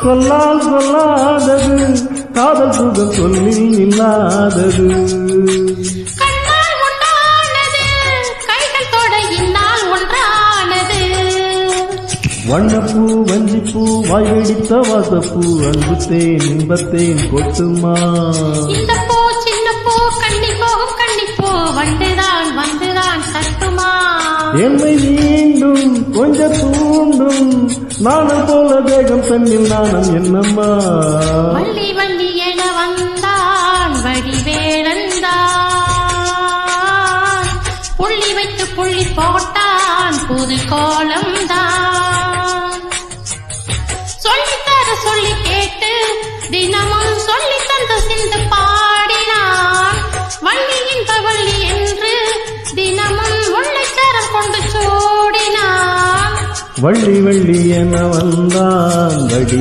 சொல்லால் சொல்லாதது காதல் சுகம் சொல்லில் இல்லாதது. கண்ணால் உண்டானது கைகள் தொட இந்நாள் ஒன்றானது. வண்ணப்பூ வஞ்சிப்பூ வாய் வெடித்த வாசப்பூ அன்புத்தேன் இன்பத்தேன் கொட்டுமா. இந்த பூ சின்ன பூ கண்ணி போகும் கண்ணிப்பூ வந்துதான் வந்துதான் கட்டுமா. என்னை மீண்டும் கொஞ்ச தூண்டும் நாணம் போல தேகம் தன்னில் நாணம் என்னம்மா. வள்ளி வள்ளி என வந்தான் வடிவேலந்தான் புள்ளி வைத்து புள்ளி போட்டான் புது கோலம்தான். சொல்லித்தர சொல்லி கேட்டு தினமும் சொல்லி தந்த சிந்து பாடினான். வள்ளியின் பவள்ளி என்று தினமும் முல்லைச்சரம் கொண்டு சூடினான். வள்ளி வள்ளி என வந்தான் வடி